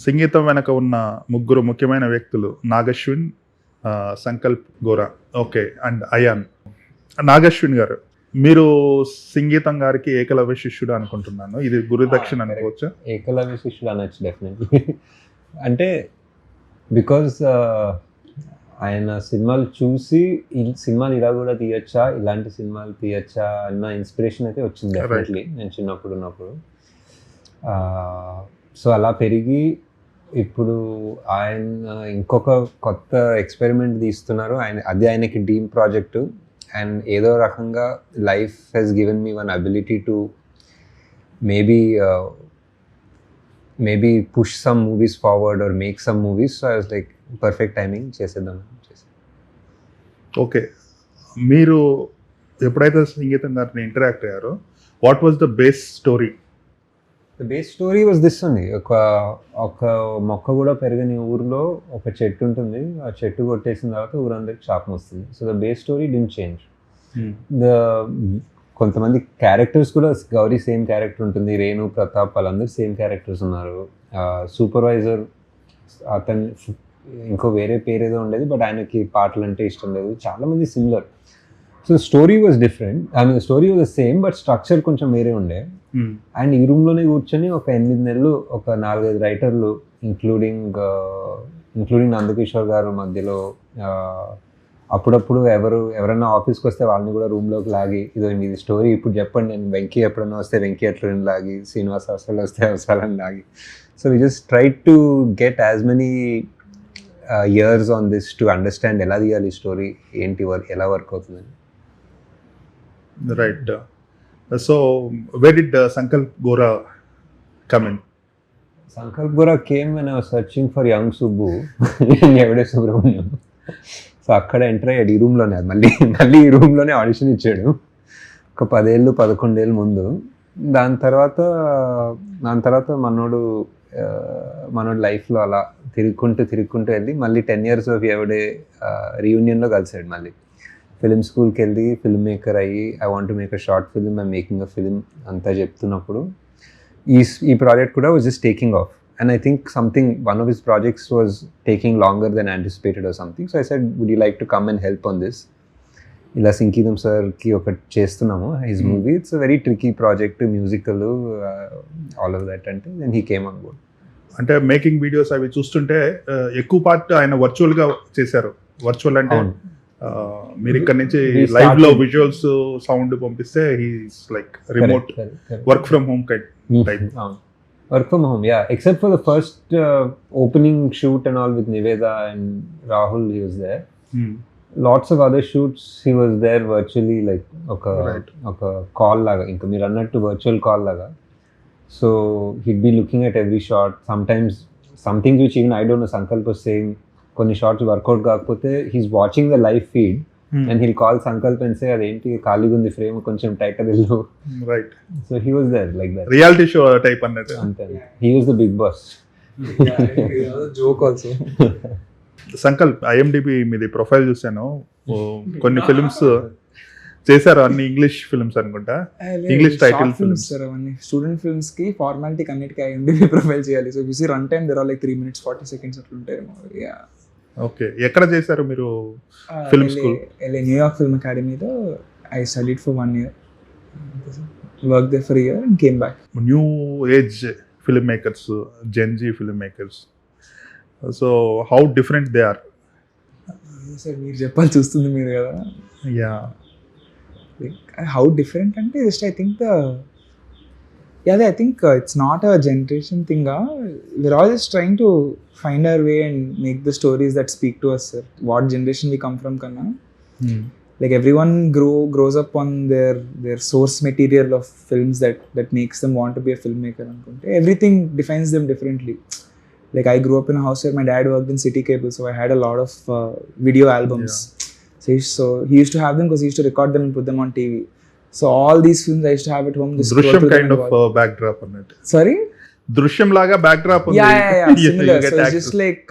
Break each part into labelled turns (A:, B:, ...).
A: సంగీతం వెనక ఉన్న ముగ్గురు ముఖ్యమైన వ్యక్తులు నాగశ్విన్, సంకల్ప్ గోరా, ఓకే, అండ్ అయాన్. నాగశ్విన్ గారు, మీరు సంగీతం గారికి ఏకలవ్య శిష్యుడు అనుకుంటున్నాను. ఇది గురుదక్షిణ అనుకోవచ్చా?
B: ఏకలవ్య శిష్యుడు అనొచ్చు డెఫినెట్లీ. అంటే బికాజ్ ఆయన సినిమాలు చూసి ఈ సినిమాలు ఇలా కూడా తీయచ్చా, ఇలాంటి సినిమాలు తీయచ్చా అన్న ఇన్స్పిరేషన్ అయితే వచ్చింది డెఫినెట్లీ నేను చిన్నప్పుడు ఉన్నప్పుడు. సో అలా పెరిగి ఇప్పుడు ఆయన ఇంకొక కొత్త ఎక్స్పెరిమెంట్ తీస్తున్నారు. అది ఆయనకి డ్రీమ్ ప్రాజెక్టు. అండ్ ఏదో రకంగా life has given me one ability to maybe push some movies forward or make some movies. So I was like perfect timing చేసేద్దాం.
A: ఓకే, మీరు ఎప్పుడైతే సంగీతం గారిని ఇంటరాక్ట్ అయ్యారో, what was the base story?
B: The base story was this అండి. ఒక మొక్క కూడా పెరగని ఊరిలో ఒక చెట్టు ఉంటుంది. ఆ చెట్టు కొట్టేసిన తర్వాత ఊరందరికి శాపం వస్తుంది. So the base story didn't change. కొంతమంది క్యారెక్టర్స్ కూడా గౌరీ సేమ్ క్యారెక్టర్ ఉంటుంది, రేణు, ప్రతాప్ వాళ్ళందరూ సేమ్ క్యారెక్టర్స్ ఉన్నారు. సూపర్వైజర్ అతను ఇంకో వేరే పేరు ఏదో ఉండేది, బట్ ఆయనకి పాటలు అంటే ఇష్టం లేదు. చాలామంది similar. So story was different. I mean story was the same, but structure కొంచెం వేరే ఉండే. అండ్ ఈ రూమ్లోనే కూర్చొని ఒక 8 నెలలు ఒక 4-5 రైటర్లు ఇంక్లూడింగ్ నందకిషోర్ గారు మధ్యలో అప్పుడప్పుడు ఎవరైనా ఆఫీస్కి వస్తే వాళ్ళని కూడా రూమ్లోకి లాగి, ఇదో ఇది స్టోరీ ఇప్పుడు చెప్పండి, నేను వెంకీ ఎప్పుడైనా వస్తే వెంకీ అట్లని లాగి, శ్రీనివాస్ అవసరాలు వస్తే అవసరాలని లాగి. So we just try to get as many years on this to understand ఎలా తీయాలి స్టోరీ, ఏంటి ఎలా వర్క్ అవుతుందని.
A: Right. So where did Sankalp Gora come in?
B: Sankalp Gora came when I was searching for young Subbu in Evade Subramaniam. So అక్కడ enter అయ్యాడు ఈ రూమ్లోనే. మళ్ళీ ఈ రూమ్లోనే ఆడిషన్ ఇచ్చాడు ఒక 10-11 ఏళ్ళ ముందు. దాని తర్వాత మనోడు లైఫ్లో అలా తిరుగుకుంటూ వెళ్ళి మళ్ళీ 10 years ఆఫ్ ఎవడే రీయూనియన్లో కలిసాడు. మళ్ళీ ఫిలిం స్కూల్కి వెళ్ళి ఫిల్మ్ మేకర్ అయ్యి, I want to make a short film, I making a film అంతా చెప్తున్నప్పుడు ఈ ప్రాజెక్ట్ కూడా was just taking of. And I think one of his projects was taking longer than anticipated or something. So I said, would you like to come and help on this? ఇలా సంగీతం సార్కి ఒకటి చేస్తున్నాము his movie. It's a very tricky project, musical, all of that. అంటే then he came on board.
A: అంటే making videos అవి చూస్తుంటే ఎక్కువ పార్ట్ ఆయన వర్చువల్గా చేశారు. వర్చువల్ అంటే మీరు ఇక్కడ నుంచి లైవ్ లో విజువల్స్ సౌండ్ పంపిస్తే he's like remote work from home type.
B: Work from home, yeah. Except for the first opening shoot and all with Niveda and Rahul, he was there. Lots of other shoots he was there virtually, like oka call laga, inka meer annattu virtual call laga. So he'd be looking at every shot. Sometimes some things which even I don't know, Sankalp was saying konni shots workout kaakapothe he's watching the live feed and he'll call Sankalp and say adenti khali gundi frame koncham tighter illu.
A: Right.
B: So he was there like that.
A: Reality show type annattu.
B: He was the big boss.
C: Yeah, he was a joke also.
A: Sankalp IMDb మీది profile చూసాను. కొన్ని films చేశారు, అన్ని English films అనుకుంటా. English title films
C: sir అవన్నీ. Student films కి ఫార్మాలిటీకి అన్నిటికీ IMDb ప్రొఫైల్ చేయాలి. So you see run time there are like 3 minutes 40 seconds అట్లుంటాయి. యా.
A: ఓకే, ఎక్కడ చేశారు మీరు ఫిల్మ్ స్కూల్?
C: న్యూయార్క్ ఫిల్మ్ అకాడమీలో I studied for 1 year. Work there for a year and came back.
A: New age film makers, Gen Z film makers, so how different they are?
C: Sir మీరు చెప్పాలి, చూస్తుంది మీరు కదా.
A: Yeah,
C: how different అంటే just I think I think it's not a generation thing. We're all just trying to find our way and make the stories that speak to us, sir. What generation we come from kanna. Like everyone grows up on their source material of films that makes them want to be a filmmaker anukunte. Everything defines them differently. Like I grew up in a house where my dad worked in City Cable, so I had a lot of video albums. Yeah. So he used to have them because he used to record them and put them on TV. So all these films I used to have at home.
A: Drishyam kind of backdrop on it.
C: Sorry?
A: Drishyam laga backdrop on
C: yeah. Similar. So it's just like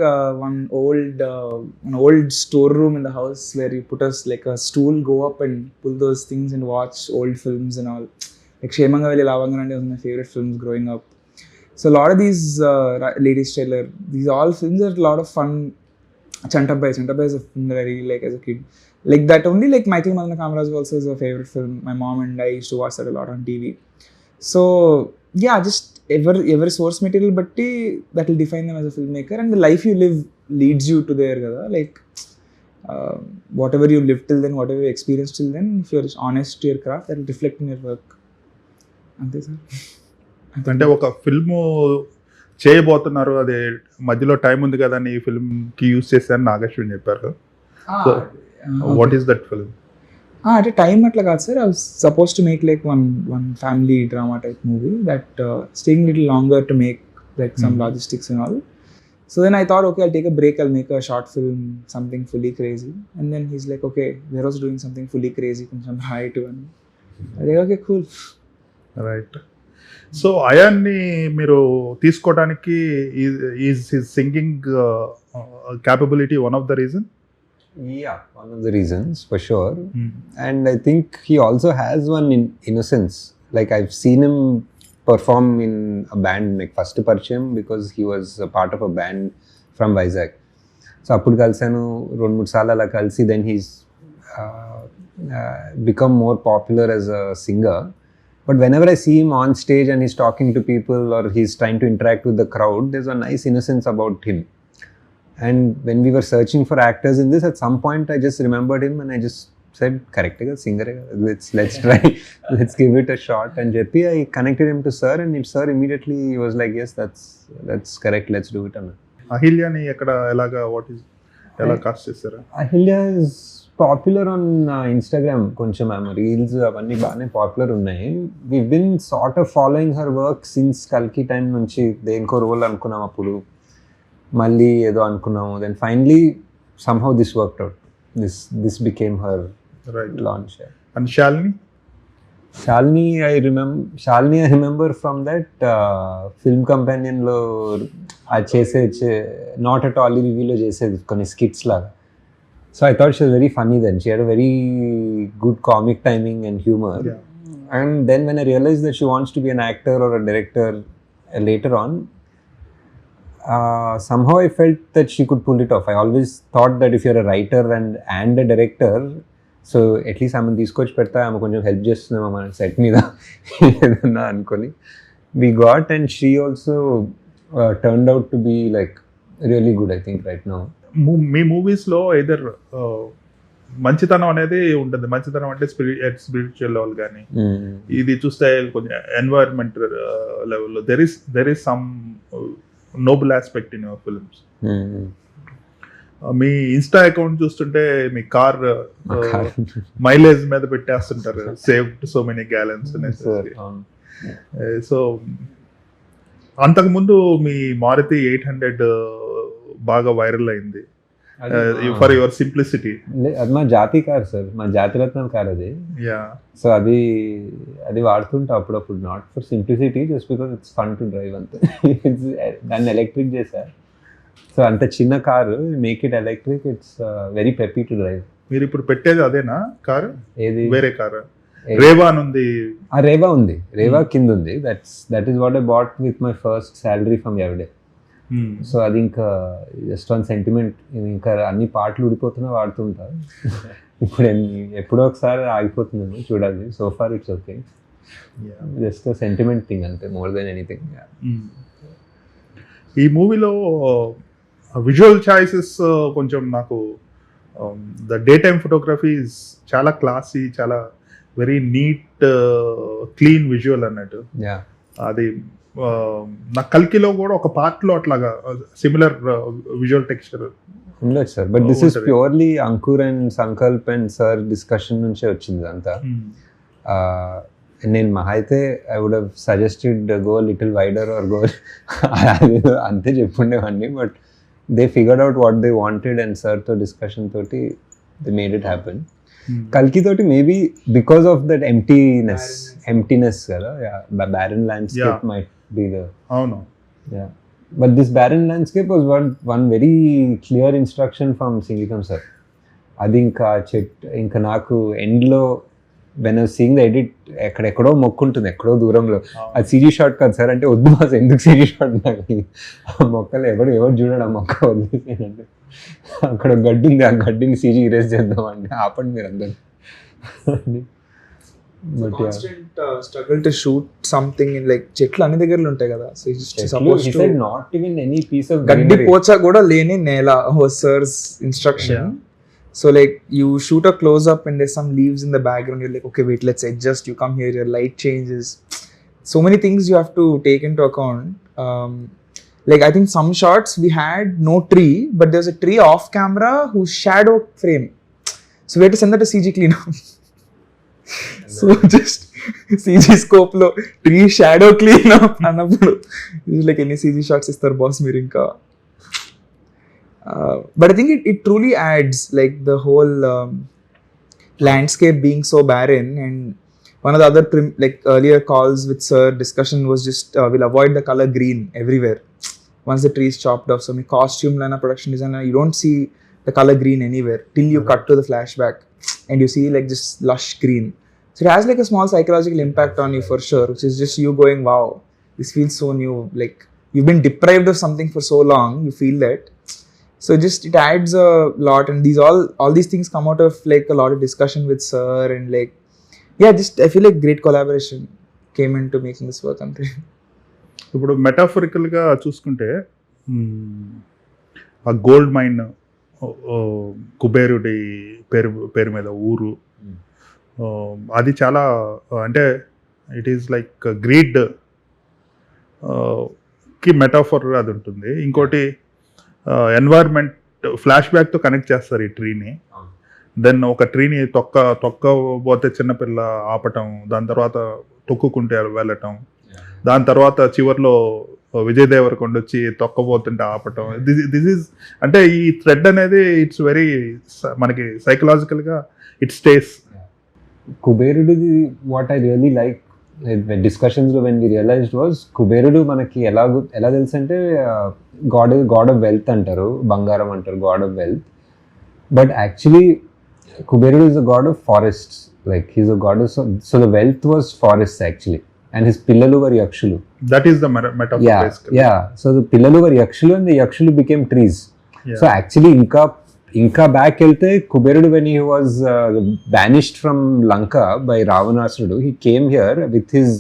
C: one old storeroom in the house where you put us like a stool, go up and pull those things and watch old films and all. Like Kshemangavelli Lavanganandi was my favorite films growing up. So a lot of these Ladies Trailer, these all films are a lot of fun. Chantabhai is a film that I really like as a kid. Like that only, like Michael Madana Kamaraj also is a favorite film. My mom and I used to watch that a lot on TV. So yeah, just every source material batti that will define them as a filmmaker, and the life you live leads you to there kada. Like whatever you lived till then, whatever you experienced till then, if you're honest to your craft, that will reflect in your work. Ante sir.
A: అంటే ఒక film చేయబోతున్నారు, అదే మధ్యలో time ఉంది కదా అని ఈ ఫిల్మ్కి use చేశారని నాగేశ్వరి చెప్పారు. So what is that film?
C: అంటే టైం అట్లా కాదు sir. I was suppose to make like one family drama type movie that staying little longer to make like some logistics and all. So then I thought, okay, I'll take a break, I'll make a short film, something fully crazy. And then he's like, okay, we're also doing something fully crazy, some high to one. I was like, okay, cool.
A: Right. So అయాన్ని మీరు తీసుకోవడానికి is his singing capability one of the reason?
B: Yeah, one of the reasons for sure. And I think he also has one innocence. Like I've seen him perform in a band, like first పరిచయం because he was a part of a band from Vizag. So appudu kalsanu 2-3 సార్లు అలా కలిసి, then he's become more popular as a singer. But whenever I see him on stage and he's talking to people or he's trying to interact with the crowd, there's a nice innocence about him. And when we were searching for actors in this, at some point I just remembered him and I just said, correct, singer, let's try, let's give it a shot. And JP, I connected him to sir, and sir immediately was like, yes, that's correct, let's do it.
A: అహిల్యాని ఎక్కడ ఎలాగా ఎలా cost చేశారు?
B: Ahilya is popular on Instagram. కొంచెం ఆమె reels అవన్నీ బాగానే popular ఉన్నాయి. we've been sort of following her work since కల్కి టైం నుంచి. దేనికో రోల్ అనుకున్నాం, అప్పుడు మళ్ళీ ఏదో అనుకున్నాము, then finally somehow this worked out. This became her launch.
A: And Shalini,
B: I remember from that film companion లో అది చేసే నాట్ అట్ ఆల్ రివ్యూలో చేసేది కొన్ని స్కిట్స్ లాగా. So I thought she was very funny then. She had a very good comic timing and humor.
A: Yeah.
B: And then when I realized that she wants to be an actor or a director later on, somehow I felt that she could pull it off. I always thought that if you're a writer and a director, so at least ఆమెను తీసుకొచ్చి పెడతా, ఆమె కొంచెం help చేస్తున్నాము మన set మీద ఏదన్నా అనుకొని we got, and she also turned out to be like really good, I think, right now.
A: మీ మూవీస్లో ఎదర్ మంచితనం అనేది ఉంటుంది. మంచితనం అంటే స్పిరిచువల్ లెవెల్ కానీ, ఇది చూస్తే కొంచెం ఎన్వైరన్మెంట్ లెవెల్లో there is some noble aspect in your films. మీ ఇన్స్టా అకౌంట్ చూస్తుంటే మీ కార్ మైలేజ్ మీద పెట్టేస్తుంటారు, సేవ్డ్ సో మెనీ గ్యాలన్స్ అనేసి. సో అంతకుముందు మీ మారుతి 800 బాగా వైరల్ అయింది ఫర్ యువర్ సింప్లిసిటీ.
B: అది మా జాతి కార్ సార్, మా జాతిరత్నం కార్ అది. సో అది వాడుతుంటా అప్పుడప్పుడు, not for simplicity, just because it's fun to drive అంతే. దాన్ని ఎలక్ట్రిక్ చేశా. సో అంత చిన్న car, make it electric, it's very peppy to drive.
A: మీరు ఇప్పుడు పెట్టేది అదేనా కారు?
B: ఏది?
A: వేరే కారు రేవా ఉంది.
B: రేవా ఉంది, రేవా కింద ఉంది. That is what I bought with my first salary from Yevade. So అది ఇంకా జస్ట్ వన్ సెంటిమెంట్. ఇంకా అన్ని పాటలు ఊడిపోతున్నా వాడుతుంటా. ఇప్పుడు ఎప్పుడో ఒకసారి ఆగిపోతున్నాను, చూడాలి. So far it's okay, just sentiment thing అంతే, మోర్ దెన్ ఎనీథింగ్.
A: ఈ మూవీలో విజువల్ చాయిసెస్ కొంచెం నాకు, ద డే టైమ్ ఫోటోగ్రఫీ చాలా క్లాసీ, చాలా వెరీ నీట్ క్లీన్ విజువల్ అన్నట్టు. అది నా కల్కిలో కూడా ఒక పార్ట్లో అట్లాగా సిమిలర్ విజువల్ టెక్స్చర్
B: ఉండొచ్చు sir. But this is purely Ankur and Sankalp and sir discussion నుంచే వచ్చింది అంతా. నేను మహా అయితే I would have suggested go little wider or go అంతే చెప్పుండేవాడిని. But they figured out what they wanted and సార్తో డిస్కషన్ తోటి దే మేడ్ ఇట్ హ్యాపెన్. కల్కి తోటి maybe because of that emptiness కదా, barren landscape might be the.
A: అవును.
B: Yeah, but this barren landscape was one very clear instruction from Singikam sir. అది ఇంకా నాకు ఎండ్లో when I seeing the edit ఎక్కడెక్కడో మొక్కు ఉంటుంది ఎక్కడో దూరంలో, అది సీజీ షాట్ కాదు సార్ అంటే, వద్దు బాస్ ఎందుకు సీజీ షాట్, నాకు ఆ మొక్కలు ఎవరు చూడడు ఆ మొక్క వదిలేసేయండి, అక్కడ గడ్డి ఉంది ఆ గడ్డిని సీజీ ఇరేజ్ చేద్దామండి, ఆపండి మీరు అందరు. But
C: struggle to shoot something in like చెట్లు అన్ని దగ్గరలో ఉంటాయి కదా, so suppose to
B: not even any piece of
C: గడ్డి పోచ కూడా లేని నేల was sir's instruction. So like you shoot a close up and there's some leaves in the background, you're like okay wait let's adjust, you come here, your light changes, so many things you have to take into account. Like I think some shots we had no tree but there's a tree off camera whose shadow frame, so we had to send that to CG cleanup. So just CG scope lo tree shadow cleanup annappudu like any CG shots istaru boss meer inka. But I think it truly adds like the whole landscape being so barren, and one of the other like earlier calls with sir discussion was just we'll avoid the color green everywhere once the tree is chopped off. So my costume lana production design you don't see the color green anywhere till you cut to the flashback and you see like just lush green. So it has like a small psychological impact on you for sure, which is just you going wow this feels so new, like you've been deprived of something for so long, you feel that. So just it adds a lot, and these all these things come out of like a lot of discussion with sir, and like yeah just I feel like great collaboration came into making this work. Ante
A: ఇప్పుడు మెటాఫరికల్గా చూసుకుంటే ఆ gold mine కుబేరుడి పేరు మీద ఊరు, అది చాలా అంటే ఇట్ ఈస్ లైక్ గ్రీడ్ కి మెటాఫర్ అది ఉంటుంది. ఇంకోటి ఎన్వైర్న్మెంట్ ఫ్లాష్ బ్యాక్తో కనెక్ట్ చేస్తారు ఈ ట్రీని. దెన్ ఒక ట్రీని తొక్కబోతే చిన్నపిల్ల ఆపటం, దాని తర్వాత తొక్కుకుంటే వెళ్ళటం, దాని తర్వాత చివర్లో విజయ్ దేవరకొండ వచ్చి తొక్కబోతుంటే ఆపటం. దిస్ ఈజ్ అంటే ఈ థ్రెడ్ అనేది ఇట్స్ వెరీ మనకి సైకలాజికల్గా ఇట్ స్టేస్.
B: కుబేరుడిది వాట్ ఐ రియలీ లైక్ డిస్కషన్స్లో వెన్ వి రియలైజ్డ్ వాజ్, కుబేరుడు మనకి ఎలా తెలుసు అంటే గాడ్ ఆఫ్ వెల్త్ అంటారు, బంగారం అంటారు, god of wealth. But actually కుబేరుడు is the god of forests, like he's a god of, so the wealth was forest actually, and his పిల్లలు వర్ యక్షులు.
A: That is the metaphor.
B: Yeah so the పిల్లలు were యక్షులు and the యక్షులు became trees. So actually ఇంకా back వెళ్తే కుబేరుడు when he was banished from Lanka by రావణాసురుడు, he came here with his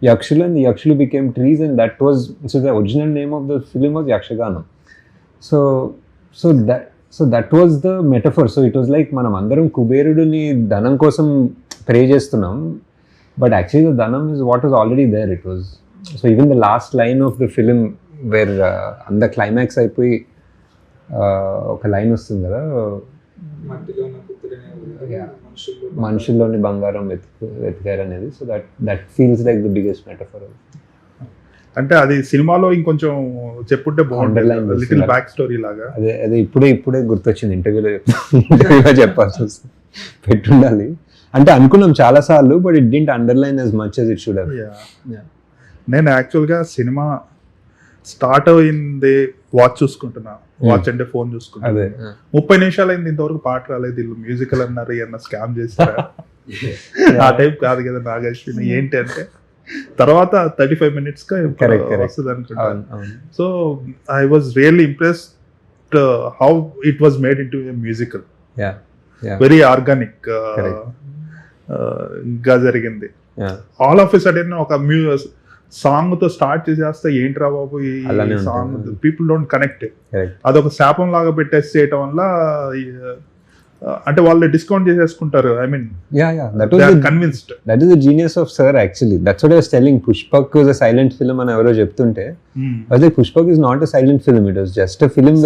B: యక్షులు అండ్ ది యక్షులు became trees, and that was so the original name of the film was Yakshaganam. So that was the metaphor. So it was like మనం అందరం కుబేరుడిని ధనం కోసం pray చేస్తున్నాం, but actually the dhanam is what was already there. It was so even the last line of the film where అంద climax అయిపోయి ఒక line వస్తుంది కదా, మనుషుల్లోని బంగారం వెతికారు అనేది. So that feels like the biggest metaphor.
A: అంటే అది సినిమాలో ఇంకొంచెం చెప్పుంటే బాగుంటుంది, లిటిల్ బ్యాక్ స్టోరీ లాగా.
B: అదే ఇప్పుడే గుర్తొచ్చింది, ఇంటర్వ్యూలో చెప్పాల్సి వస్తుంది, పెట్టుండాలి అంటే అనుకున్నాం చాలా సార్లు, but it didn't underline as much as it should have.
A: నేను యాక్చువల్గా సినిమా స్టార్ట్ అయింది వాచ్ చూసుకుంటున్నా, వాచ్ అంటే ఫోన్ చూసుకుంటున్నా, 30 నిమిషాలు అయింది ఇంతవరకు పాట రాలేదు, వీళ్ళు మ్యూజికల్ అన్నారు ఏమన్నా స్కామ్ చేస్తారా, ఆ టైప్ కాదు కదా నాగేశ్వరి ఏంటి అంటే తర్వాత 35 minutes గా వస్తుంది అనుకుంటా. So I was really impressed how it was made in to a musical, very organic గా జరిగింది. ఆల్ ఆఫ్ ఎ సడన్ ఒక సాంగ్ తో స్టార్ట్ చేసేస్తే ఏంట్రా బాబు ఈ సాంగ్, పీపుల్ డోంట్ కనెక్ట్. అదొక శాపం లాగా పెట్టేసి చేయటం వల్ల అంటే వాళ్ళు డిస్కౌంట్ చేసేసుకుంటారు. I mean convinced.
B: That is the genius of sir actually. That's what I was telling. Pushpak was a silent film అని ఎవరో చెప్తుంటే, అదే Pushpak is not a silent film, it was just a film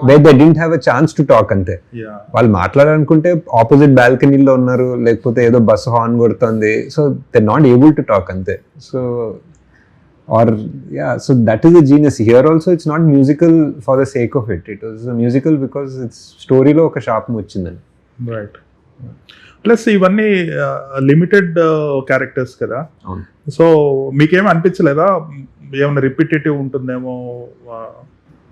B: where they didn't have a chance to talk అంతే. వాళ్ళు మాట్లాడాలనుకుంటే opposite బాల్కనీలో ఉన్నారు, లేకపోతే ఏదో బస్ హార్న్ కొడుతుంది, so they not able to talk అంతే. So or so that is the genius here also. It's not musical for the sake of it, it was a musical because it's story lo oka sharp vachindani,
A: right? Plus ఇవన్నీ limited characters కదా, so మీకేం అనిపించలేదా ఏమైనా repetitive ఉంటుందేమో?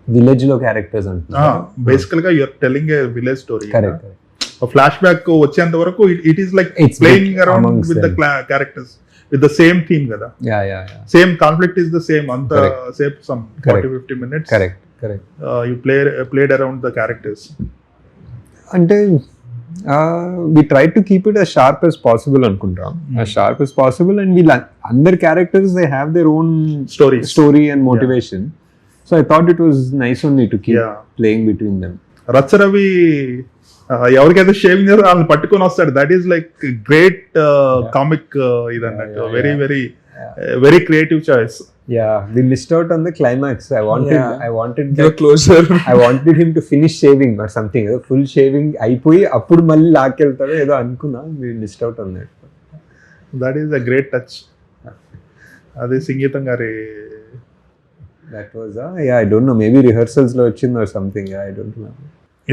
B: Village లో characters అంటే
A: బేసికల్ గా you are telling a village story.
B: Correct.
A: Flashback వచ్చేంత వరకు it is like
B: It's
A: playing
B: bit
A: around
B: amongst
A: with the
B: them.
A: Characters with the same theme కదా,
B: yeah
A: same conflict is the same అంత
B: Correct.
A: Same some
B: Correct.
A: 40-50 minutes
B: correct
A: you played around the characters.
B: అంటే we try to keep it as sharp as possible అనుకుంటాం, as sharp as possible, and వీళ్ళ అందరి characters they have their own story and motivation. So I thought it was nice only to keep
A: Yeah.
B: Playing between them.
A: Racha Ravi ఎవరికైతే shaving చేస్తారో వాళ్ళని పట్టుకొని వస్తాడు. That is like great comic ఇదన్నట్టు.
B: Yeah.
A: Very very very creative choice.
B: Yeah, we missed out on the climax. I wanted
C: You're closer.
B: I wanted him to finish shaving or something. Full shaving అయిపోయి అప్పుడు మళ్ళీ లాక్కెళ్తాడు ఏదో అనుకున్నా. We missed out on that.
A: That is a great touch. అది సంగీతం గారి.
B: That was yeah, I don't know, maybe rehearsals లో వచ్చింది or something. Yeah, I don't know.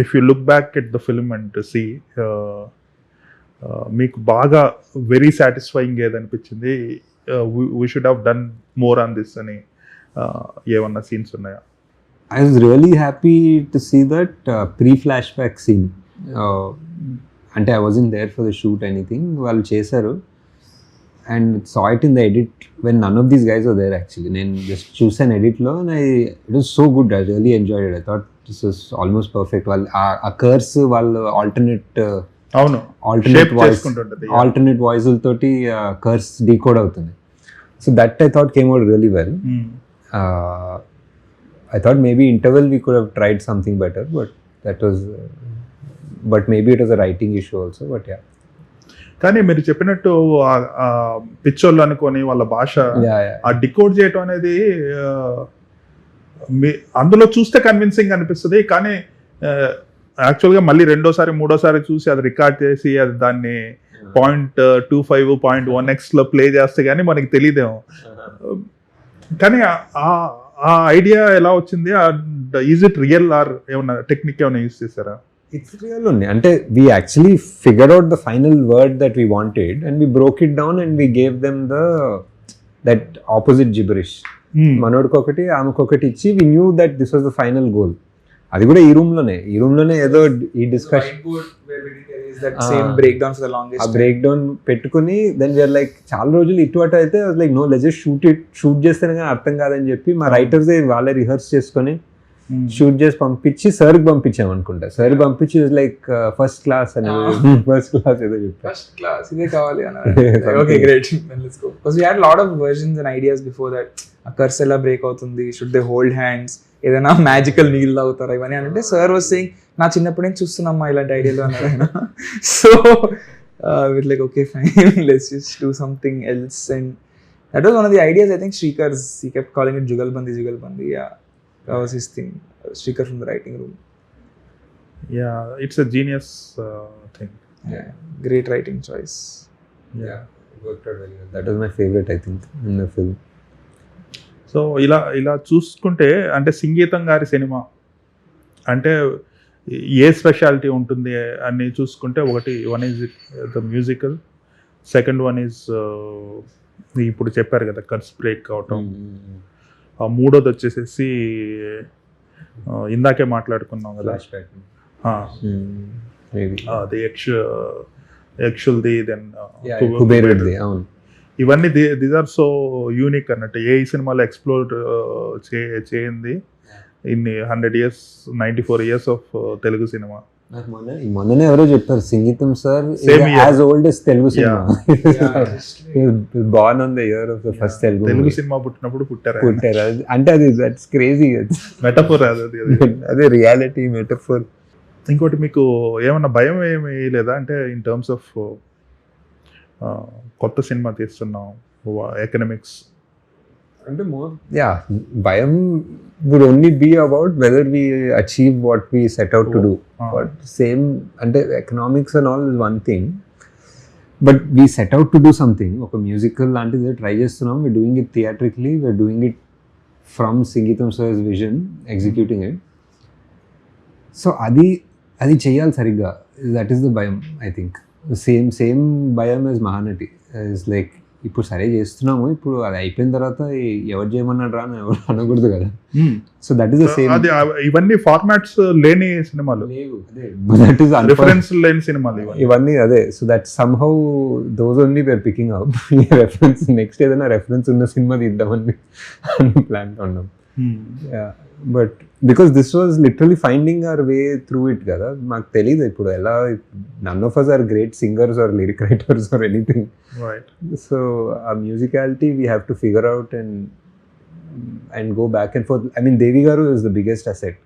A: If you look back at the film and see, మీకు బాగా very satisfying ఏదనిపించింది, we should have done more on this అని ఏమన్నా scenes ఉన్నాయా?
B: I was really happy to see that pre-flashback scene. అంటే I wasn't there for the shoot anything. వాళ్ళు చేశారు and saw it in the edit when none of these guys were there actually. నేను just చూసాను ఎడిట్లో and it was so good. I really enjoyed it. I thought this was almost perfect. వాళ్ళు ఆ curse వాళ్ళు
A: అవును,
B: alternate voice తోటి curse decode అవుతుంది. So that I thought came out really well. I thought maybe interval we could have tried something better, but that was but maybe it was a writing issue also, but yeah.
A: కానీ మీరు చెప్పినట్టు పిచ్చోళ్ళు అనుకొని వాళ్ళ భాష ఆ decode చేయటం అనేది అందులో చూస్తే కన్విన్సింగ్ అనిపిస్తుంది. కానీ యాక్చువల్గా మళ్ళీ రెండోసారి మూడోసారి చూసి అది రికార్డ్ చేసి అది దాన్ని 0.25 0.1x లో ప్లే చేస్తే కానీ మనకి తెలియదేమో. కానీ ఆ ఐడియా ఎలా వచ్చింది? ఈజ్ ఇట్ రియల్ ఆర్ ఏమన్నా టెక్నిక్ ఏమైనా యూజ్ చేశారా?
B: It's real only. అంటే we actually figured out the final word that we wanted and we broke it down and we gave them that opposite gibberish. మనోడికి ఒకటి ఆమెకొకటి ఇచ్చి we knew that this was the final goal. అది కూడా ఈ room లోనే ఏదో ఈ డిస్కషన్ ఆ బ్రేక్ డౌన్ పెట్టుకుని దెన్ వీఆర్ లైక్ చాలా రోజులు ఇటు అటు అయితే like no let's just shoot చేస్తేనే కానీ అర్థం కాదని చెప్పి మా రైటర్స్ వాళ్ళే రిహర్స్ చేసుకొని షూట్ చేసి పంపించి సార్కి పంపించాం అనుకుంటా. సార్ పంపించి లైక్ ఫస్ట్ క్లాస్ అని ఫస్ట్ క్లాస్ ఏదో చెప్పారు.
C: ఫస్ట్ క్లాస్ ఇదే కావాలి అన్నారు. Okay great, let's go. Because we had lot of versions and ideas before that. ఆ కర్స్ ఎలా బ్రేక్ అవుతుంది, షుడ్ దే హోల్డ్ హ్యాండ్స్, ఏదైనా మ్యాజికల్ నీళ్ళు అవుతారా ఇవన్నీ అంటే సార్ వాజ్ సేయింగ్ నా చిన్నప్పుడు నుంచి చూస్తున్నామ్మా ఇలాంటి ఐడియాలు అన్నారు ఆయన. So with like okay fine, let's just do something else. And that was one of the ideas. I think Srikar's, he kept calling it jugalbandi. Yeah, that was his thing. Shrikar from the writing room.
A: Yeah, it's a genius thing.
C: Yeah, great writing choice.
B: Yeah, it worked out very well. That was my favorite, I think, in the film.
A: So ఇలా చూసుకుంటే అంటే సంగీతం గారి cinema అంటే ఏ speciality ఉంటుంది అని చూసుకుంటే one is the musical, second one is ఇప్పుడు చెప్పారు కదా కర్స్ బ్రేక్ అవటం, ఆ మూడోది వచ్చేసేసి ఇందాకే మాట్లాడుకున్నాం కదా అది యక్షుల్ది, దెన్
B: కుబేరుడిది. అవును,
A: ఇవన్నీ దీస్ ఆర్ సో యూనిక్ అన్నట్టు. ఏ సినిమాలో ఎక్స్ప్లోర్ చేయింది ఇన్ని 100 years 94 years of Telugu cinema.
B: మొన్ననే ఎవరో చెప్పారు సంగీతం sir as old as Telugu cinema. born on the year of the first Telugu
A: cinema పుట్టినప్పుడు పుట్టారు.
B: అంటే అది దట్స్ క్రేజీ.
A: మెటఫోర్
B: అదే రియాలిటీ మెటఫోర్.
A: ఇంకోటి మీకు ఏమన్నా భయం ఏమి లేదా అంటే ఇన్ టర్మ్స్ ఆఫ్ కొత్త సినిమా తీస్తున్నాం, ఎకనామిక్స్
B: అంటే భయం would only be about whether we achieve what we set out to do. But same అంటే economics and all is one thing, but we set out to do something. ఒక musical లాంటిది try చేస్తున్నాం, we're doing it theatrically, we're doing it from Sangeetam sir's vision, executing it. So అది చేయాలి సరిగ్గా. That is the భయం. I think the same భయం as Mahanati is like ఇప్పుడు సరే చేస్తున్నాము, ఇప్పుడు అది అయిపోయిన తర్వాత ఎవరు చేయమన్నాడు రా అని ఎవరు అనకూడదు కదా. So that is the same.
A: అది ఇవన్నీ ఫార్మాట్స్ లేని సినిమాలు,
B: దట్ ఈస్
A: రిఫరెన్స్ లేని సినిమాలు
B: ఇవన్నీ అదే. So that somehow those only were picking up reference. Next ఏదైనా రెఫరెన్స్ ఉన్న సినిమా తీద్దామని ప్లాన్ ఉన్నాం. But because this was literally finding our way through it కదా. మాకు తెలీదు ఇప్పుడు ఎలా, none of us are great singers or lyric writers or anything. So ఆ musicality we have to figure out and go back and forth. I mean Devi garu is the biggest asset.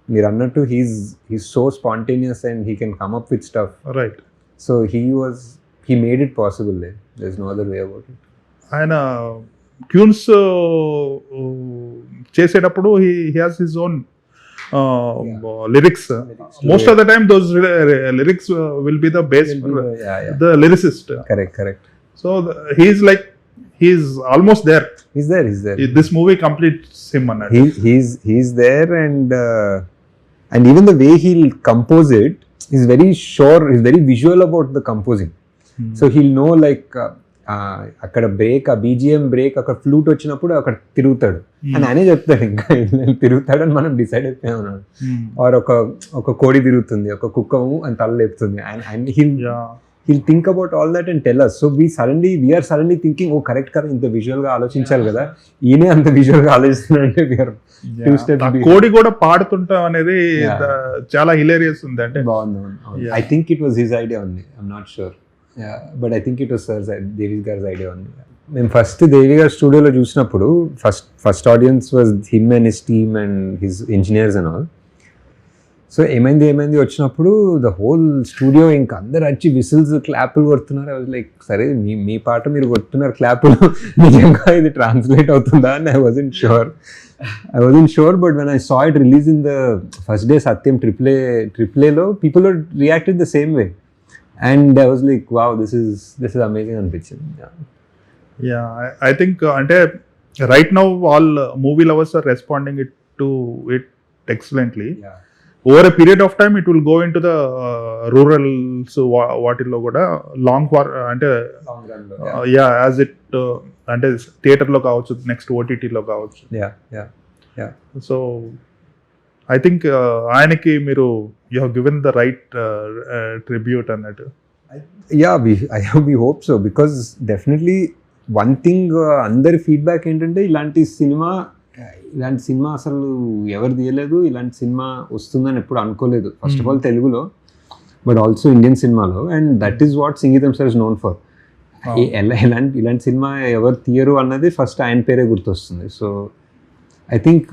B: మీరు అన్నట్టు he's so spontaneous and he can come up with stuff.
A: Right.
B: So he made it possible. There's no other way about it.
A: ఆయన tunes చేసేటప్పుడు he has his own lyrics. Most of the time those lyrics will be the base for the lyricist.
B: Correct.
A: So he's almost there.
B: He's there.
A: This movie completes him on that.
B: He's there, and even the way he'll compose it, he's very sure, he's very visual about the composing. So he'll know అక్కడ break, ఆ BGM break, అక్కడ flute వచ్చినప్పుడు అక్కడ తిరుగుతాడు అని ఆయనే చెప్తాడు. ఇంకా తిరుగుతాడని మనం డిసైడ్ అయిపోయాం. ఆర్ ఒక కోడి తిరుగుతుంది, ఒక కుక్క అని తల లేపుతుంది, and he'll think about all that and tell us. So we are suddenly thinking, oh correct కదా, ఇంత విజువల్ గా ఆలోచించాలి కదా, ఈయనే అంత విజువల్ గా ఆలోచిస్తున్నాడంటే we are two steps behind.
A: కోడి కూడా పాడుతుంటాం అనేది చాలా హిలేరియస్ ఉంది. అంటే
B: బాగుంది. I think it was his idea only, I'm not sure. Yeah, but I think it was Devi గారి's idea only. మేము ఫస్ట్ దేవి గారి స్టూడియోలో చూసినప్పుడు first audience was him and his team and his engineers and all. So ఏమైంది వచ్చినప్పుడు the whole studio ఇంకా అందరు వచ్చి whistles క్లాపులు కొడుతున్నారు. ఐ వాజ్ లైక్, సరే మీ పాట మీరు కొడుతున్నారు క్లాపులు, నిజంగా ఇది ట్రాన్స్లేట్ అవుతుందా అని I wasn't sure. But when I saw it release in the first day Sathyam ట్రిప్లేలో people reacted the same way. And I was like, wow, this is amazing అనిపించింది.
A: Yeah, I think అంటే right now all movie lovers are responding to it excellently. Over a period of time it will go into the rural వాటిల్లో కూడా long అంటే as it అంటే theatre లో కావచ్చు, next OTT లో కావచ్చు. సో I think ఆయనకి మీరు you have given the right tribute అన్నట్టు.
B: we hope so, because definitely one thing అందరి ఫీడ్బ్యాక్ ఏంటంటే ఇలాంటి సినిమా అసలు ఎవరు తీయలేదు, ఇలాంటి సినిమా వస్తుందని ఎప్పుడు అనుకోలేదు. ఫస్ట్ ఆఫ్ ఆల్ తెలుగులో, బట్ ఆల్సో ఇండియన్ సినిమాలో. అండ్ దట్ ఈస్ వాట్ సంగీతం సార్ ఇస్ నోన్ ఫర్. ఇలాంటి సినిమా ఎవరు తీయరు అన్నది ఫస్ట్ ఆయన పేరే గుర్తొస్తుంది. So I think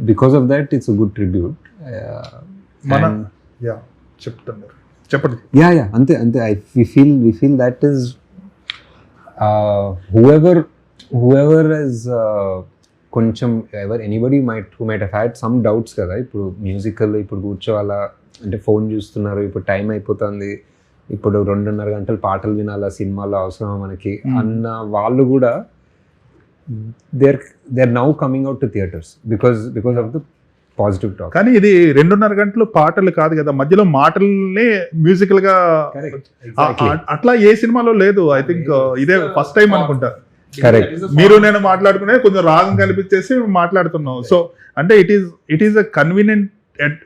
B: because of that it's a good tribute.
A: చెప్పండి.
B: అంతే we feel that is whoever is కొంచెం anybody who might have had some doubts కదా, ఇప్పుడు మ్యూజికల్ ఇప్పుడు కూర్చోవాలా అంటే ఫోన్ చూస్తున్నారు, ఇప్పుడు టైం అయిపోతుంది, ఇప్పుడు 2.5 గంటలు పాటలు వినాలా, సినిమాలో అవసరమా మనకి అన్న వాళ్ళు కూడా they're now coming out to theaters because of the positive talk.
A: కానీ ఇది 2.5 గంటలు పాటలు కాదు కదా, మధ్యలో మాటల్ని మ్యూజికల్ గా అట్లా ఏ సినిమాలో లేదు. ఐ థింక్ ఇదే ఫస్ట్ టైం అనుకుంటా.
B: కరెక్ట్.
A: మీరు నేను మాట్లాడుకునే కొంచెం రాగం కనిపించేసి మాట్లాడుతున్నాం. సో అంటే it is a convenient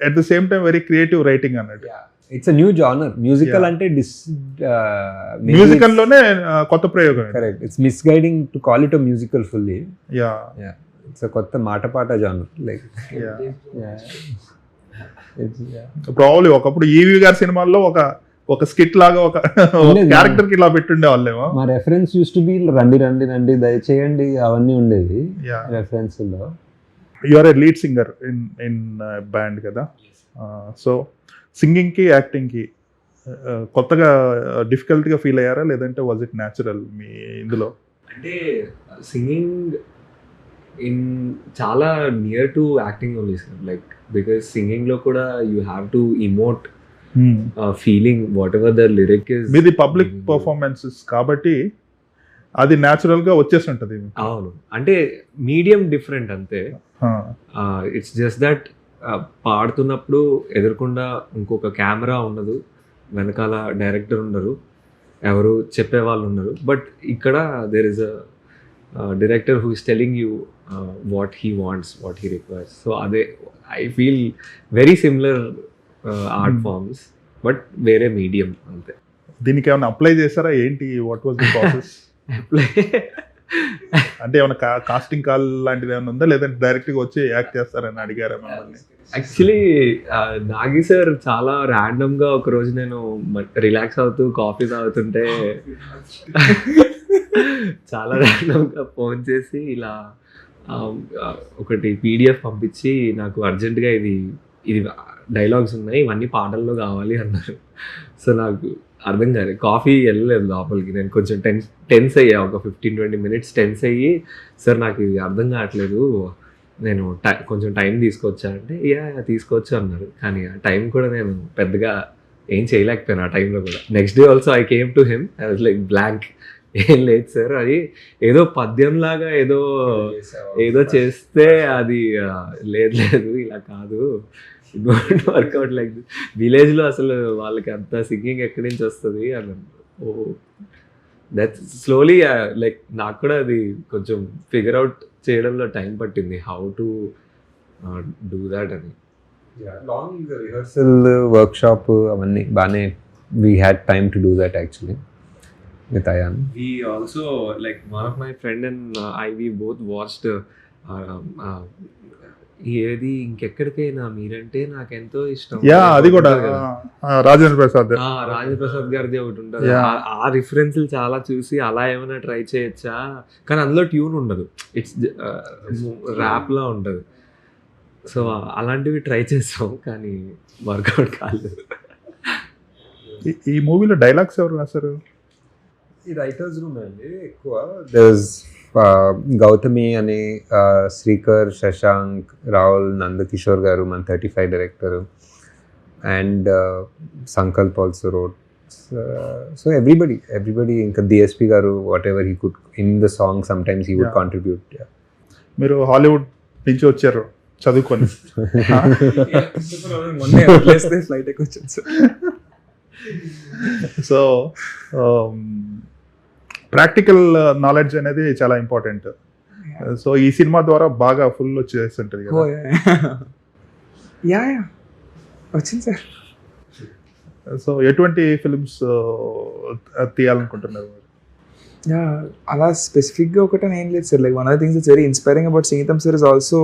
A: at the same time very creative writing అన్నట్టు.
B: It's a new genre musical అంటే
A: మ్యూజికల్ లోనే కొత్త ప్రయోగం.
B: Correct. It's misguiding to call it a musical fully. It's a కొత్త మాట జానర్. లైక్
A: ప్రాబబ్లీ ఒకప్పుడు ఈవి గారి సినిమాల్లో ఒక స్కిట్ లాగా ఒక క్యారెక్టర్ కి ఇలా పెట్టుండే వాళ్ళేమో.
B: మా రెఫరెన్స్ యూస్ టు బి రండి దయచేయండి అవన్నీ ఉండేది రెఫరెన్స్ లో.
A: You are a lead singer in band కదా. సో సింగింగ్ కి యాక్టింగ్ కి కొత్తగా డిఫికల్ట్ గా ఫీల్ అయ్యారా, లేదంటే వాజ్ ఇట్ న్యాచురల్ మీ ఇందులో?
D: అంటే సింగింగ్ ఇన్ చాలా near to acting only sir. Like because singing లో కూడా you have to emote feeling what ever the lyric is.
A: మీది పబ్లిక్ పర్ఫార్మెన్సెస్ కాబట్టి అది న్యాచురల్ గా వచ్చేస్తుంటది.
D: అవును, అంటే మీడియం డిఫరెంట్ అంతే. ఇట్స్ జస్ట్ దట్ పాడుతున్నప్పుడు ఎదురకుండా ఇంకొక కెమెరా ఉండదు, వెనకాల డైరెక్టర్ ఉండరు, ఎవరు చెప్పే వాళ్ళు ఉన్నారు. బట్ ఇక్కడ there is a director who is telling you what he wants, what he requires. So అదే I feel very similar art forms, but వేరే మీడియం అంతే.
A: దీనికి ఏమైనా అప్లై చేశారా ఏంటి? What was the process? అంటే ఏమైనా కాస్టింగ్ కాల్ లాంటిది ఏమైనా ఉందా, లేదంటే డైరెక్ట్గా వచ్చి యాక్ట్ చేస్తారని అడిగారా మిమ్మల్ని?
D: యాక్చువల్లీ నాగి సార్ చాలా ర్యాండమ్గా ఒకరోజు నేను రిలాక్స్ అవుతూ కాఫీ తాగుతుంటే చాలా ర్యాండమ్గా ఫోన్ చేసి ఇలా ఒకటి పీడిఎఫ్ పంపించి నాకు అర్జెంటుగా ఇది డైలాగ్స్ ఉన్నాయి, ఇవన్నీ పాటల్లో కావాలి అన్నారు. సో నాకు అర్థం కాలేదు, కాఫీ వెళ్ళలేదు లోపలికి. నేను కొంచెం టెన్స్ అయ్యా, ఒక 15-20 minutes టెన్స్ అయ్యి, సార్ నాకు ఇది అర్థం కావట్లేదు, నేను కొంచెం టైం తీసుకోవచ్చా అంటే తీసుకోవచ్చు అన్నారు. కానీ ఆ టైం కూడా నేను పెద్దగా ఏం చేయలేకపోయాను ఆ టైంలో కూడా. Next day also I came to him, I was like blank, ఏం లేదు సార్, అది ఏదో పద్యంలాగా ఏదో చేస్తే అది లేదు ఇలా కాదు, it won't work out like this. విలేజ్లో అసలు వాళ్ళకి అంత సింగింగ్ ఎక్కడి నుంచి వస్తుంది అన్నాను. ఓ దట్స్ స్లోలీ లైక్ నాకు కూడా అది కొంచెం ఫిగర్ అవుట్ చేయడంలో టైం పట్టింది, హౌ టు డూ దాట్ అని.
B: లాంగ్ రిహర్సల్ వర్క్షాప్ అవన్నీ బాగానే we had time to do that actually with Ayan.
D: We also, like one of my friend and I, we both watched ఏది ఇంకెక్కడికైనా మీరంటే నాకు ఎంతో ఇష్టం.
A: అది కూడా రాజేంద్ర ప్రసాద్
D: గారిది ఒకటి ఉంటుంది. ఆ రిఫరెన్స్లు చాలా చూసి అలా ఏమైనా ట్రై చేయొచ్చా, కానీ అందులో ట్యూన్ ఉండదు, ఇట్స్ ర్యాప్ లా ఉంటుంది. సో అలాంటివి ట్రై చేస్తాం కానీ వర్కౌట్ కాలేదు.
A: ఈ మూవీలో డైలాగ్స్ ఎవరు రాశారు?
B: ఈ రైటర్స్ రూమ్ అండి ఎక్కువ. గౌతమి అని, శ్రీకర్, శశాంక్, రాహుల్, నందకిషోర్ గారు మన 35 director, and Sankalp also wrote. So everybody ఇంకా DSP garu whatever he could in the song sometimes he would contribute. మీరు
A: హాలీవుడ్ నుంచి వచ్చారు చదువుకొని?
C: ఫ్లైట్ ఎక్కి వచ్చాను సార్.
A: సో ప్రాక్టికల్ నాలెడ్జ్ అనేది చాలా ఇంపార్టెంట్. సో ఈ సినిమా ద్వారా బాగా ఫుల్ వచ్చేస్తుంటుంది కదా?
C: వచ్చింది సార్.
A: సో ఎటువంటి ఫిల్మ్స్ తీయాలనుకుంటున్నారు?
C: అలా స్పెసిఫిక్గా ఒకటని ఏం లేదు sir. Like one of the things it's very inspiring about సంగీతం సార్ ఇస్ ఆల్సో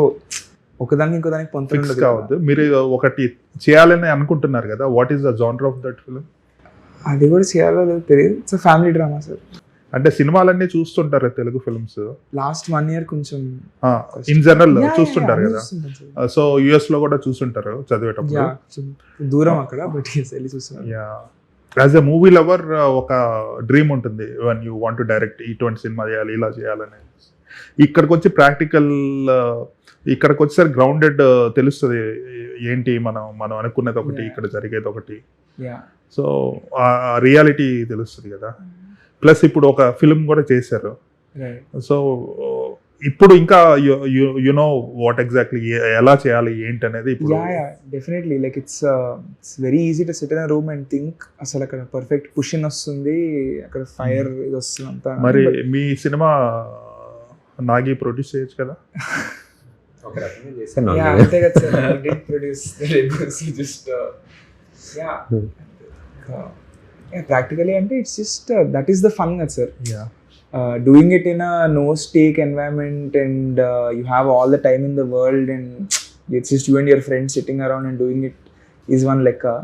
C: ఒకదానికి ఇంకోదానికి
A: ఫిక్స్ కావద్దు. మీరు ఒకటి చేయాలని అనుకుంటున్నారు కదా, what is the genre of that film?
C: అది కూడా చేయాలో లేదు తెలియదు. It's family drama sir.
A: అంటే సినిమాలన్నీ చూస్తుంటారు తెలుగు ఫిల్మ్స్
C: లాస్ట్ 1 year కొంచెం
A: ఇన్ జనరల్ చూస్తుంటారు కదా? సో యుఎస్ లో కూడా చూస్తుంటారు చదివేటప్పుడు,
C: దూరం అక్కడ, బట్ వెళ్ళి చూస్తున్నారు.
A: యాజ్ ఎ మూవీ లవర్ ఒక డ్రీమ్ ఉంటుంది, one you want to direct ఇటువంటి సినిమా చేయాలి, ఇలా చేయాలని. ఇక్కడికి వచ్చి ప్రాక్టికల్, ఇక్కడికి వచ్చేసరికి గ్రౌండెడ్ తెలుస్తుంది ఏంటి మనం అనుకునేది ఒకటి, ఇక్కడ జరిగేది ఒకటి. సో ఆ రియాలిటీ తెలుస్తుంది కదా. ప్లస్ ఇప్పుడు ఒక ఫిల్మ్ కూడా చేశారు. సో ఇప్పుడు ఇంకా యు నో వాట్ ఎగ్జాక్ట్లీ ఎలా చేయాలి ఏంటి అనేది.
C: Definitely like it's very easy to SIT in a room and think, అసలు అక్కడ పర్ఫెక్ట్ పుషిన్ వస్తుంది, అక్కడ ఫైర్ ఇది వస్తుంది అంతా.
A: మరి మీ సినిమా నాగి ప్రొడ్యూస్ చేయొచ్చు కదా?
C: అంతే కదా sir, produce just practically ante it's just that is the fun that sir. Doing it in a no stake environment and you have all the time in the world and it's just you and your friends sitting around and doing it is one lekka.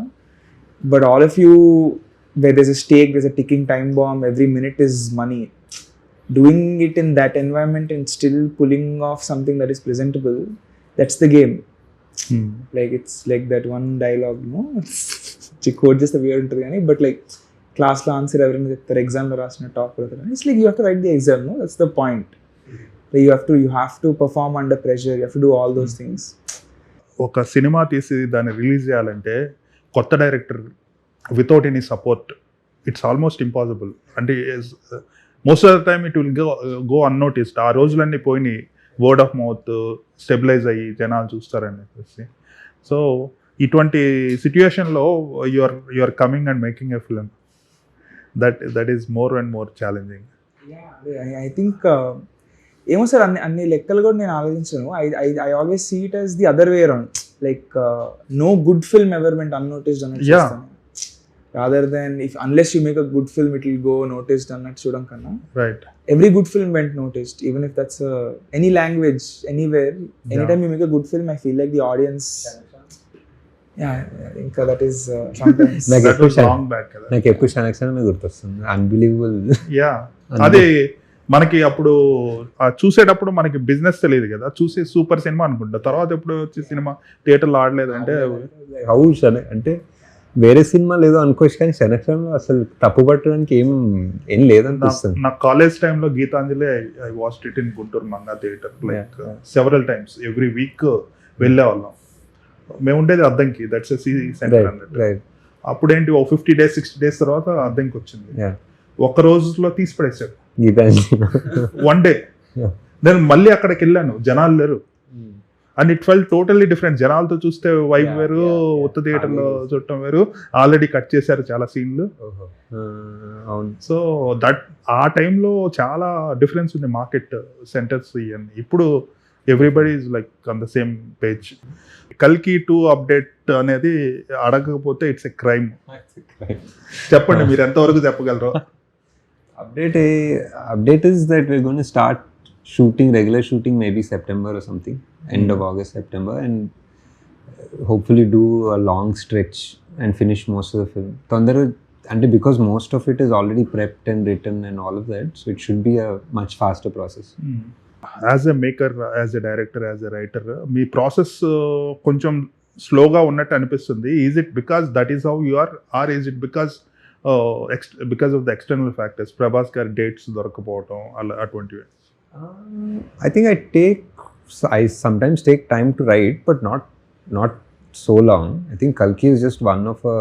C: But all of you, where there's a stake, there's a ticking time bomb, every minute is money. Doing it in that environment and still pulling off something that is presentable, that's the game. Like it's like that one dialogue, no? Code చేస్తే వేరు ఉంటుంది కానీ, but like క్లాస్లో answer ఎవరైనా చెప్తారు, ఎగ్జామ్లో రాసిన top అవుతారు. It's like you have to write the exam, no? That's the point. You have to perform under pressure, you have to do all those things.
A: ఒక సినిమా తీసి దాన్ని రిలీజ్ చేయాలంటే కొత్త director without any support it's almost impossible. అంటే most of the time it will go unnoticed. ఆ రోజులన్నీ పోయినాయి, వర్డ్ ఆఫ్ మౌత్ స్టెబిలైజ్ అయ్యి జనాలు చూస్తారని చెప్పేసి. సో ఇటువంటి సిచ్యుయేషన్లో you are coming and making a film. That is more and more challenging.
C: I think ఏమో సార్ అన్ని లెక్కలు కూడా నేను ఆలోచించాను. I always see it as the other way around, like no good film ever went unnoticed అన్నట్టు చూస్తాను. Rather than unless you make a good film it will go noticed అన్నట్టు చూడడం కన్నా,
A: right,
C: every good film went noticed, even if that's any language, anywhere, anytime you make a good film I feel like the audience, I think that is sometimes
B: నాకు
A: that
B: ఎప్పుడు
A: was long back కదా.
B: నాకు ఎప్పుడు క్షణక్షణమే గుర్తొస్తుంది, unbelievable.
A: Yeah, అదే మనకి అప్పుడు చూసేటప్పుడు మనకి బిజినెస్ తెలియదు కదా, చూసి సూపర్ సినిమా అనుకుంటా, తర్వాత ఎప్పుడు వచ్చి సినిమా థియేటర్లో ఆడలేదంటే
B: హౌ అంటే వేరే సినిమా లేదో అనుకోవచ్చు, కానీ క్షణక్షణంలో అసలు తప్పు పట్టడానికి ఏం లేదనిపిస్తుంది.
A: నా కాలేజ్ టైంలో Geethanjali I watched it in Guntur Manga theatre, like several times every week వెళ్ళేవాళ్ళం. మేము ఉండేది అద్దంకి, దట్స్ సిటీ సెంటర్ అన్నట్టు. అప్పుడేంటి ఓ 50 days 60 days తర్వాత అద్దంకి వచ్చింది. ఒక్క రోజులో తీసి పడేసాడు వన్ డే. నేను మళ్ళీ అక్కడికి వెళ్ళాను, జనాలు లేరు, and it felt totally different. జనాలతో చూస్తే వైబ్ వేరు, ఉత్త థియేటర్లో చూడటం వేరు. ఆల్రెడీ కట్ చేశారు చాలా సీన్లు. సో దట్ ఆ టైంలో చాలా డిఫరెన్స్ ఉంది మార్కెట్ సెంటర్స్ ఇవన్నీ. ఇప్పుడు everybody is like on the same page. కల్కి 2 అప్డేట్ అనేది అడగకపోతే ఇట్స్ ఎ క్రైమ్. చెప్పండి, మీరు ఎంతవరకు చెప్పగలరు?
B: Update is that we're going to start regular shooting maybe September or something, end of August, September, and hopefully do a long stretch and finish most of the film. And because most of it is already prepped and written and all of that, so it should be a much faster process.
A: As a maker, as a director, as a writer, మీ process కొంచెం స్లోగా ఉన్నట్టు అనిపిస్తుంది. Is it because that is how you are is it because of the external factors, Prabhas గారి dates దొరకపోవటం అలా అటువంటివి?
B: I think I sometimes take time to write, but not so long. I think Kalki is just one of a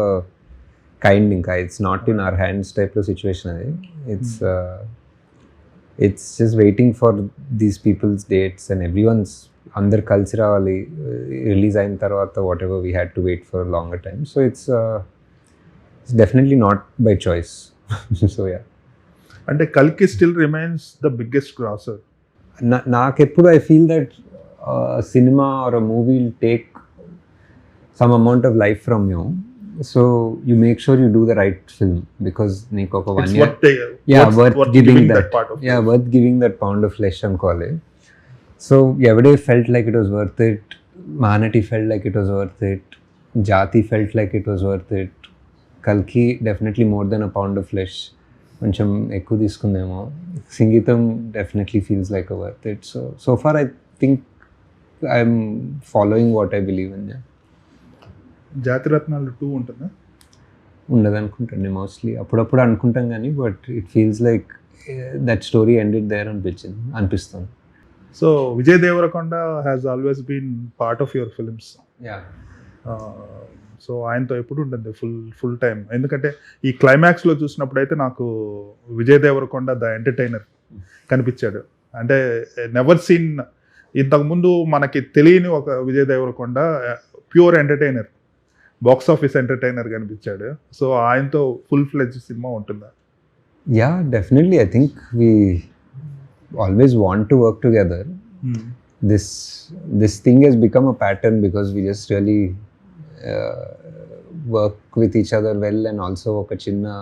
B: kind. It's not in our hands type of situation. It's just waiting for these people's dates and everyone's under culture release ayin tarvata whatever we had to wait for a longer time. So it's definitely not by choice. So yeah.
A: అంటే కల్కి still remains the biggest grosser.
B: నాకెప్పుడు I feel that cinema or a movie will take some amount of life from you, so you make sure you do the right film, because నీకు ఒక 1 year worth giving that pound of flesh అనుకోవాలి. So Yevade felt like it was worth it, Mahanati felt like it was worth it, Jathi felt like it was worth it, కల్కి definitely more then a pound of flesh, కొంచెం ఎక్కువ తీసుకుందేమో. సంగీతం definitely feels like a worth it. So far I think I'm following what I believe in.
A: Jathiratnalu 2 ఉంటుందా?
B: ఉండదు అనుకుంటాండి మోస్ట్లీ. అప్పుడప్పుడు అనుకుంటాం కానీ but it feels like that story ended there అనిపిస్తుంది.
A: So Vijay Deverakonda has always been part of your films. So ఆయనతో ఎప్పుడు ఉంటుంది ఫుల్ టైం? ఎందుకంటే ఈ క్లైమాక్స్లో చూసినప్పుడు అయితే నాకు విజయ్ దేవరకొండ ద ఎంటర్టైనర్ కనిపించాడు. అంటే నెవర్ సీన్, ఇంతకుముందు మనకి తెలియని ఒక Vijay Deverakonda pure entertainer, box office entertainer కనిపించాడు. సో ఆయనతో ఫుల్ ఫ్లెడ్జ్ సినిమా ఉంటుందా?
B: Yeah, definitely. I think we always want to work together. This thing has become a pattern because we just really work with each other well, and also oka chinna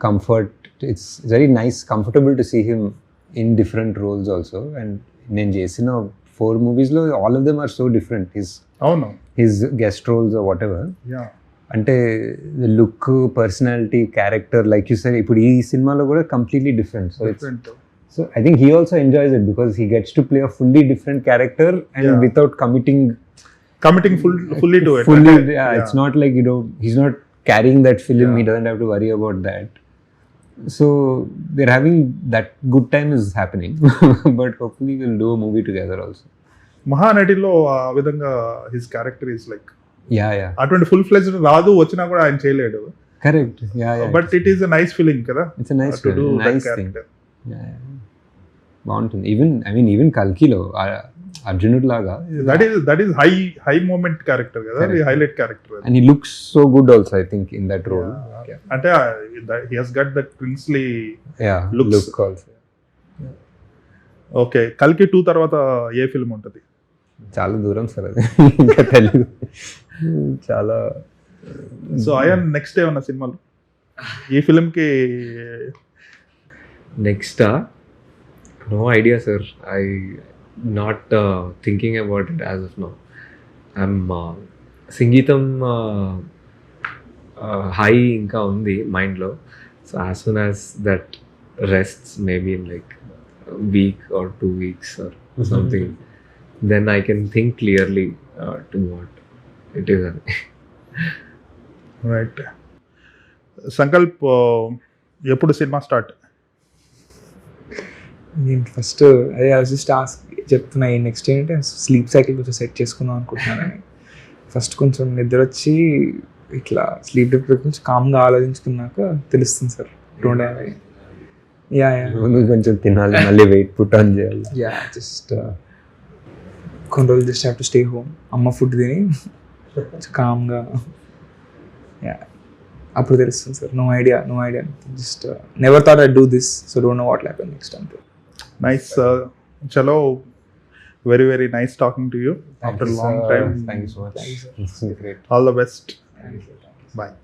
B: comfort. It's very nice, comfortable to see him in different roles also. And నేను చేసిన 4 movies లో all of them are so different. His guest roles or whatever.
A: Yeah.
B: అంటే look, personality, character, like you said, ఇప్పుడు ఈ సినిమాలో కూడా completely different. So I think he also enjoys it because he gets to play a fully different character and without committing
A: fully to it.
B: It's not like, he's not carrying that film. He doesn't have to worry about that. So we're having that good time is happening. But hopefully we'll do a movie together also.
A: మహానటిలో ఆ విధంగా his character is like అటువంటి full fledged రాదు, వచ్చినా కూడా ఆయన చేయలేడు.
B: Correct.
A: But it is a nice feeling కదా.
B: It's a nice to do that character. బాగుంటుంది. ఈవెన్ కల్కిలో అర్జునుడు లాగా.
A: That is high moment character కదా, అది highlight character.
B: And he looks so good also I think in that role.
A: అంటే he has got that princely
B: look also.
A: Okay, కల్కి 2 తర్వాత a film ఉంటుంది?
B: చాలా దూరం సార్ అది, ఇంకా తెలియదు. చాలా.
A: సో అయాన్ నెక్స్ట్ ఏమన్నా సినిమాలు ఈ ఫిల్మ్ కి?
D: Next no idea sir, I not thinking about it as of now. I'm sangeetham high ఇంకా ఉంది మైండ్లో. So as soon as that rests maybe in like week or 2 weeks or something, then I can think clearly to what it is.
A: Right. Sankalp ఎప్పుడు cinema start?
C: నేను first అదే just చెప్తున్నా, ఈ next ఏంటంటే sleep cycle కొంచెం set చేసుకుందాం అనుకుంటున్నాను. First కొంచెం నిద్ర వచ్చి ఇట్లా స్లీప్ డిప్రెషన్ కొంచెం కామ్గా ఆలోచించుకున్నాక తెలుస్తుంది సార్. డోంట్ హ్యావ్
B: కొంచెం తినాలి, మళ్ళీ వెయిట్ పుట్ ఆన్ చేయాలి.
C: జస్ట్ కొన్ని రోజులు just have to stay home, అమ్మ ఫుడ్ తిని కామ్గా. అప్పుడు తెలుస్తుంది sir. No idea just never thought I do this, so don't know what happen next అంతే.
A: నైస్. చలో, very very nice talking to you after long time.
B: Thank you so much.
C: Thank you, sir.
B: Great.
A: All the best. Bye.